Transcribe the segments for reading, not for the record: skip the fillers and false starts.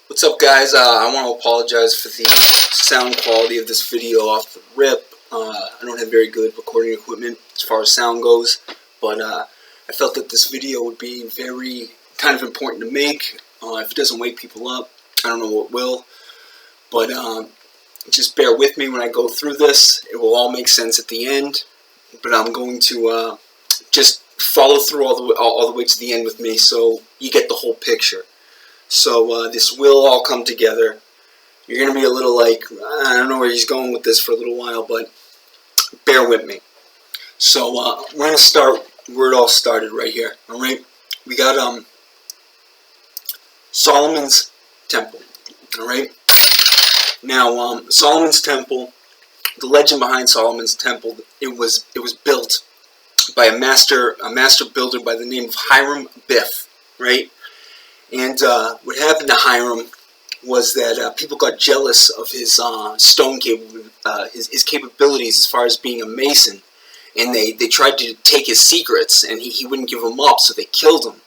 What's up, guys? I want to apologize for the sound quality of this video off the rip. I don't have very good recording equipment as far as sound goes, but I felt that this video would be very kind of important to make. If it doesn't wake people up, I don't know what will, but just bear with me when I go through this. It will all make sense at the end, but I'm going to just follow through all the way to the end with me so you get the whole picture. So this will all come together. You're going to be a little like, I don't know where he's going with this for a little while, but bear with me. So we're going to start where it all started right here. Alright, we got Solomon's Temple. Alright, now Solomon's Temple, the legend behind Solomon's Temple, it was built by a master builder by the name of Hiram Biff, right? And what happened to Hiram was that people got jealous of his his capabilities as far as being a mason, and they tried to take his secrets, and he wouldn't give them up, so they killed him.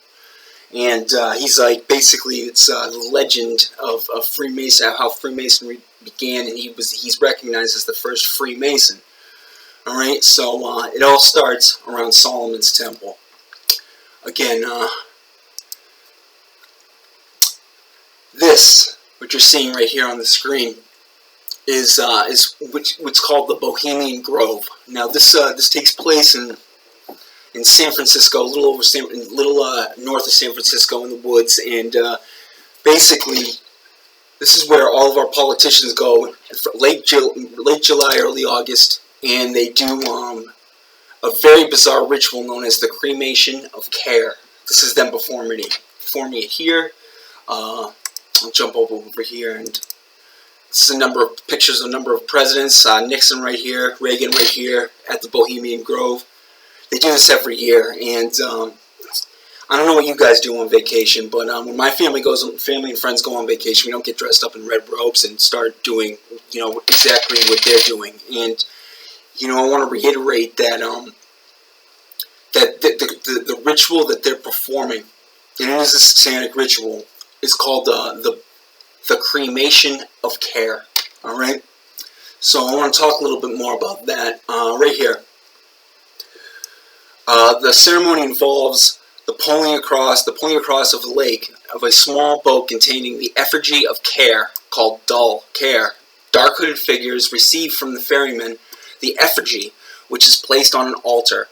And he's like, basically, it's the legend of Freemason, how Freemasonry began, and he's recognized as the first Freemason. All right, so it all starts around Solomon's Temple. Again, this, what you're seeing right here on the screen, is what's called the Bohemian Grove. Now, this takes place in San Francisco, a little north of San Francisco in the woods, and basically, this is where all of our politicians go for late July, early August, and they do a very bizarre ritual known as the cremation of care. This is them performing it here. I'll jump over here, and this is a number of pictures of a number of presidents. Nixon right here, Reagan right here at the Bohemian Grove. They do this every year, and I don't know what you guys do on vacation, but when my family and friends go on vacation, we don't get dressed up in red robes and start doing, exactly what they're doing. And I want to reiterate that the ritual that they're performing, and it is a satanic ritual, is called the cremation of care. All right. So I want to talk a little bit more about that right here. The ceremony involves the pulling across of a lake of a small boat containing the effigy of Care, called Dull Care. Dark hooded figures receive from the ferryman the effigy, which is placed on an altar,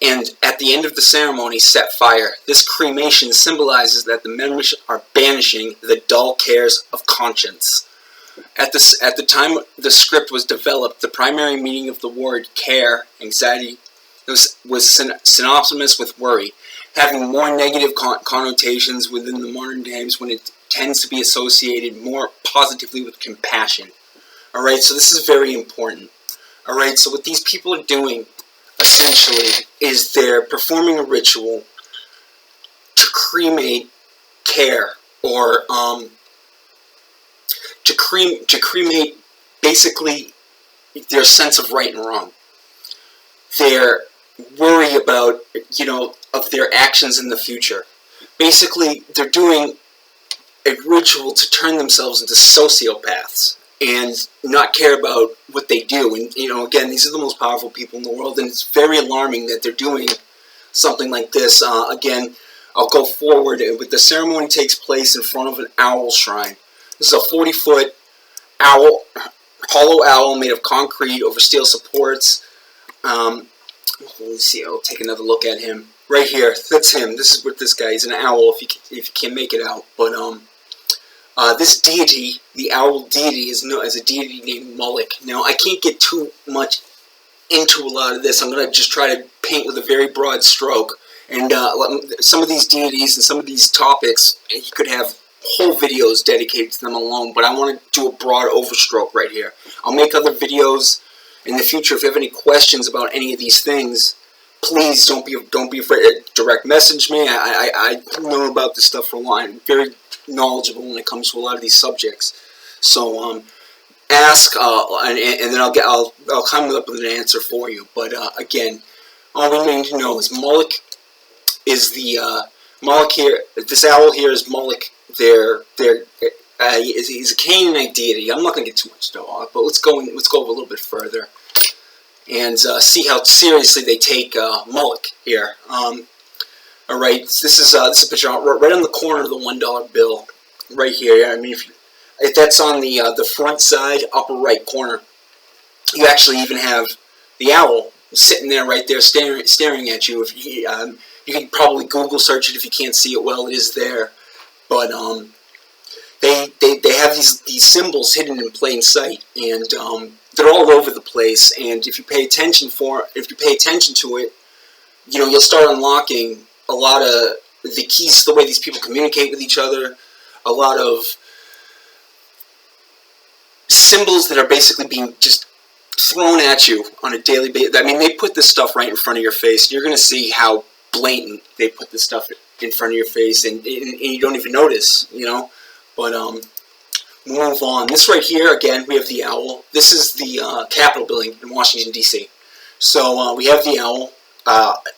and at the end of the ceremony set fire. This cremation symbolizes that the members are banishing the dull cares of conscience. At the time the script was developed, the primary meaning of the word care, anxiety, was synonymous with worry, having more negative connotations within the modern times when it tends to be associated more positively with compassion. Alright, so this is very important. Alright, so what these people are doing, essentially, is they're performing a ritual to cremate care, or to cremate basically their sense of right and wrong. Their worry about, of their actions in the future. Basically, they're doing a ritual to turn themselves into sociopaths and not care about what they do. And, again, these are the most powerful people in the world, and it's very alarming that they're doing something like this. Again, I'll go forward. The ceremony takes place in front of an owl shrine. This is a 40-foot owl, hollow owl made of concrete over steel supports. Let me see, I'll take another look at him. Right here, that's him. This is what this guy is, an owl, if you can make it out. But, this deity, the owl deity, is known as a deity named Moloch. Now, I can't get too much into a lot of this. I'm going to just try to paint with a very broad stroke. And some of these deities and some of these topics, you could have whole videos dedicated to them alone, but I want to do a broad overstroke right here. I'll make other videos in the future. If you have any questions about any of these things, please don't be afraid to direct message me. I know about this stuff for a while. I'm very knowledgeable when it comes to a lot of these subjects. So ask, and then I'll come up with an answer for you. But again, all we need to know is Moloch is the Moloch here. This owl here is Moloch he's a Canaanite deity. I'm not going to get too much though, but let's go a little bit further and see how seriously they take Moloch here. All right, this is a picture right on the corner of the $1 bill, right here. I mean, if that's on the front side, upper right corner, you actually even have the owl sitting there, right there, staring at you. If you can probably Google search it if you can't see it well. It is there, but they have these symbols hidden in plain sight, and they're all over the place. And if you pay attention to it, you'll start unlocking a lot of the keys to the way these people communicate with each other. A lot of symbols that are basically being just thrown at you on a daily basis. I mean, they put this stuff right in front of your face. You're going to see how blatant they put this stuff in front of your face, and you don't even notice, But we'll move on. This right here, again, we have the owl. This is the Capitol building in Washington, D.C. So we have the owl.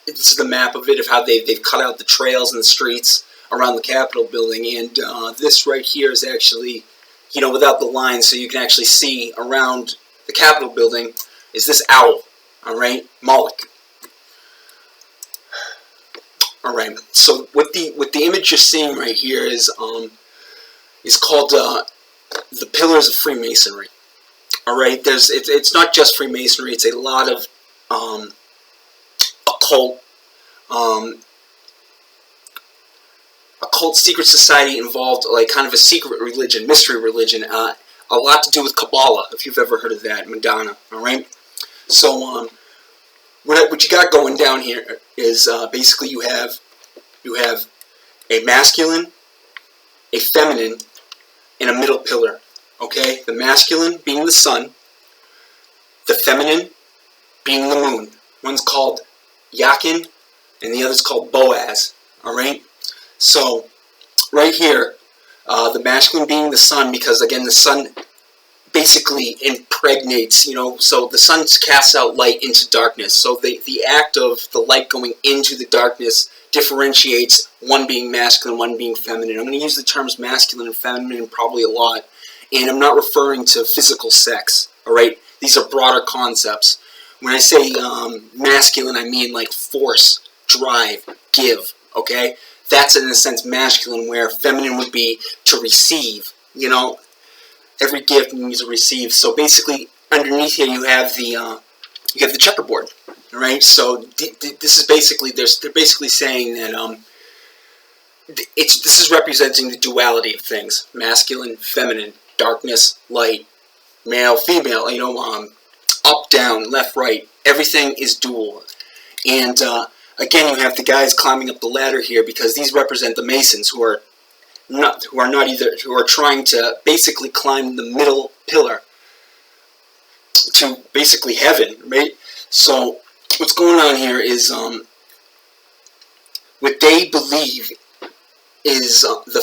This is the map of it, of how they've cut out the trails and the streets around the Capitol building. And this right here is actually, without the lines, so you can actually see around the Capitol building is this owl, all right, Moloch. All right, so what the image you're seeing right here is called the Pillars of Freemasonry. All right, it's not just Freemasonry; it's a lot of occult secret society involved, like kind of a secret religion, mystery religion. A lot to do with Kabbalah, if you've ever heard of that, Madonna. All right, so what you got going down here is basically you have a masculine, a feminine, and a middle pillar. Okay, the masculine being the sun, the feminine being the moon. One's called Yakin, and the other's called Boaz. All right, so right here, the masculine being the sun, because again the sun basically impregnates, so the sun casts out light into darkness. So the act of the light going into the darkness differentiates one being masculine, one being feminine. I'm going to use the terms masculine and feminine probably a lot, and I'm not referring to physical sex, all right? These are broader concepts. When I say masculine, I mean like force, drive, give, okay? That's in a sense masculine, where feminine would be to receive, Every gift needs to receive. So basically, underneath here you have the checkerboard, all right? So this is basically they're basically saying that this is representing the duality of things: masculine, feminine, darkness, light, male, female. Up, down, left, right. Everything is dual. And again, you have the guys climbing up the ladder here, because these represent the Masons, who are trying to basically climb the middle pillar to basically heaven, right? So what's going on here is what they believe is the